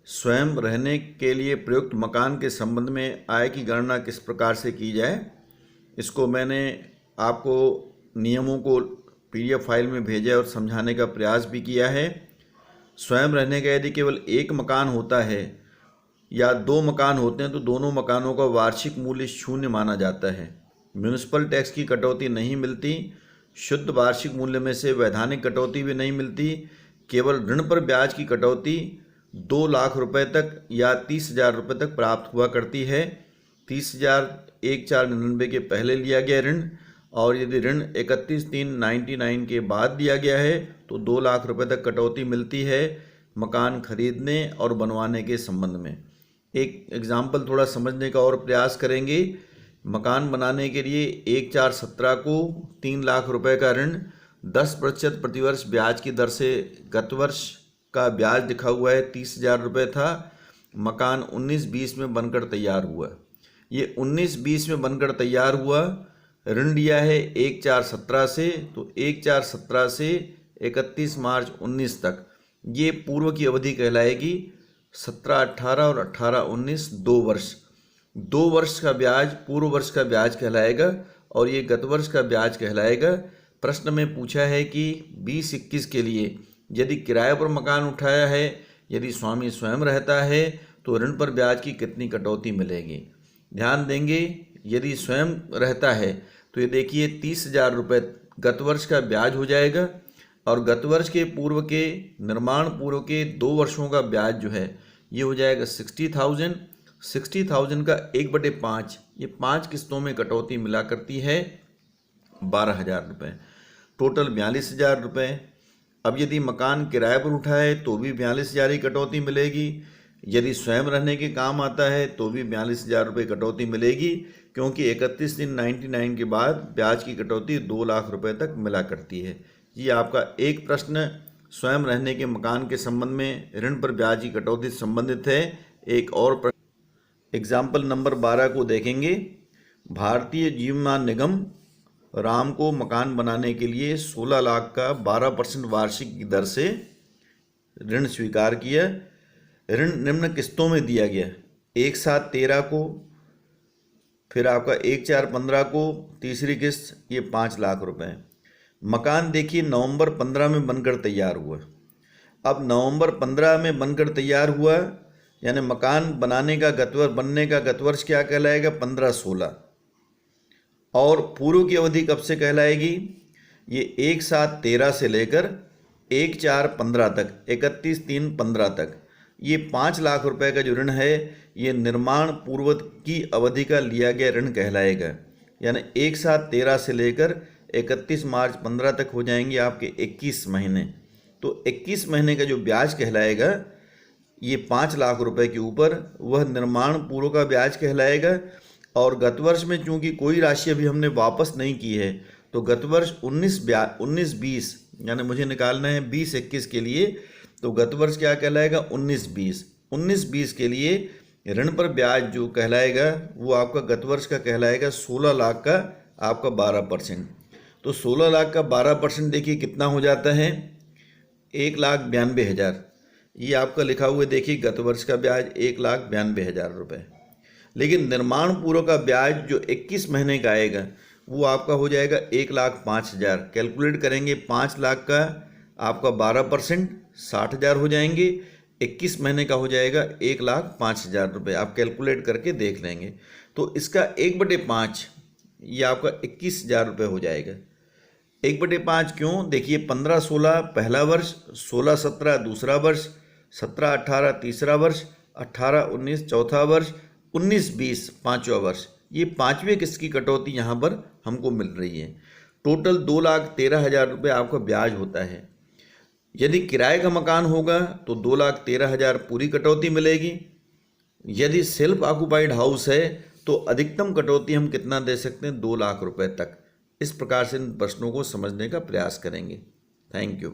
स्वयं रहने के लिए प्रयुक्त मकान के संबंध में आय की गणना किस प्रकार से की जाए। इसको मैंने आपको नियमों को पीडीएफ फाइल में भेजा और समझाने का प्रयास भी किया है। स्वयं रहने का यदि केवल एक मकान होता है या दो मकान होते हैं तो दोनों मकानों का वार्षिक मूल्य शून्य माना जाता है। म्यूनिसिपल टैक्स की कटौती नहीं मिलती। शुद्ध वार्षिक मूल्य में से वैधानिक कटौती भी नहीं मिलती। केवल ऋण पर ब्याज की कटौती 2 लाख रुपए तक या 30,000 रुपये तक प्राप्त हुआ करती है। 30,000 1499 के पहले लिया गया ऋण, और यदि ऋण 31/3/99 के बाद दिया गया है तो 2 लाख रुपए तक कटौती मिलती है मकान खरीदने और बनवाने के संबंध में। एक एग्जाम्पल थोड़ा समझने का और प्रयास करेंगे। मकान बनाने के लिए 1/4/17 को 3 लाख रुपए का ऋण 10% प्रतिवर्ष ब्याज की दर से, गत वर्ष का ब्याज लिखा हुआ है 30,000 रुपये था। मकान 19-20 में बनकर तैयार हुआ। ये 19-20 में बनकर तैयार हुआ। ऋण लिया है 1/4/17 से, तो 1/4/17 से 31 मार्च 19 तक ये पूर्व की अवधि कहलाएगी। 17-18 और 18-19 2 वर्ष। 2 वर्ष का ब्याज पूर्व वर्ष का ब्याज कहलाएगा और ये गत वर्ष का ब्याज कहलाएगा। प्रश्न में पूछा है कि 20-21 के लिए यदि किराए पर मकान उठाया है, यदि स्वामी स्वयं रहता है तो ऋण पर ब्याज की कितनी कटौती मिलेगी। ध्यान देंगे, यदि स्वयं रहता है तो ये देखिए 30,000 रुपये गत वर्ष का ब्याज हो जाएगा और गत वर्ष के पूर्व के निर्माण पूर्व के 2 वर्षों का ब्याज जो है ये हो जाएगा 60,000। 60,000 का 1/5, ये 5 किस्तों में कटौती मिला करती है 12,000 रुपये, टोटल 42,000 रुपये। अब यदि मकान किराए पर उठा है तो भी 42,000 ही कटौती मिलेगी। यदि स्वयं रहने के काम आता है तो भी 42,000 रुपये कटौती मिलेगी, क्योंकि 31/3/99 के बाद ब्याज की कटौती 2 लाख रुपए तक मिला करती है। ये आपका एक प्रश्न स्वयं रहने के मकान के संबंध में ऋण पर ब्याज की कटौती से संबंधित है। एक और एग्जाम्पल नंबर 12 को देखेंगे। भारतीय जीवन निगम राम को मकान बनाने के लिए 16 लाख का 12% वार्षिक की दर से ऋण स्वीकार किया। ऋण निम्न किस्तों में दिया गया। 1/7/13 को, फिर आपका 1/4/15 को तीसरी किस्त, ये 5 लाख रुपए। मकान देखिए नवंबर 15 में बनकर तैयार हुआ। अब नवंबर 15 में बनकर तैयार हुआ यानी मकान बनाने का बनने का गत वर्ष क्या कहलाएगा, 15-16। और पूर्व की अवधि कब से कहलाएगी, ये 1/7/13 से लेकर 1/4/15 तक, 31/3/15 तक, ये 5 लाख रुपए का जो ऋण है ये निर्माण पूर्व की अवधि का लिया गया ऋण कहलाएगा। यानी 1/7/13 से लेकर 31 मार्च 15 तक हो जाएंगे आपके 21 महीने। तो 21 महीने का जो ब्याज कहलाएगा ये 5 लाख रुपए के ऊपर वह निर्माण पूर्व का ब्याज कहलाएगा। और गत वर्ष में चूंकि कोई राशि अभी हमने वापस नहीं की है तो गत वर्ष 19-20 यानी मुझे निकालना है 20-21 के लिए, तो गत वर्ष क्या कहलाएगा, 19-20। 19-20 के लिए ऋण पर ब्याज जो कहलाएगा वो आपका गत वर्ष का कहलाएगा 16 लाख का आपका 12%। तो 16 लाख का 12% देखिए कितना हो जाता है, 1,92,000। ये आपका लिखा हुआ देखिए गत वर्ष का ब्याज 1,92,000 रुपये। लेकिन निर्माण पूर्व का ब्याज जो 21 महीने का आएगा वो आपका हो जाएगा 1,05,000। कैलकुलेट करेंगे 5 लाख का आपका 12% 60,000 हो जाएंगे, 21 महीने का हो जाएगा 1,05,000 रुपये। आप कैलकुलेट करके देख लेंगे। तो इसका 1/5 ये आपका 21,000 रुपये हो जाएगा। 1/5 क्यों, देखिए 15-16 पहला वर्ष, 16-17 दूसरा वर्ष, 17-18 तीसरा वर्ष, 18-19 चौथा वर्ष, 19-20 पाँचवा वर्ष। ये 5वें किस्त की कटौती यहाँ पर हमको मिल रही है। टोटल 2,13,000 रुपये आपका ब्याज होता है। यदि किराए का मकान होगा तो 2,13,000 पूरी कटौती मिलेगी। यदि सेल्फ ऑक्यूपाइड हाउस है तो अधिकतम कटौती हम कितना दे सकते हैं, 2 लाख रुपए तक। इस प्रकार से इन प्रश्नों को समझने का प्रयास करेंगे। Thank you.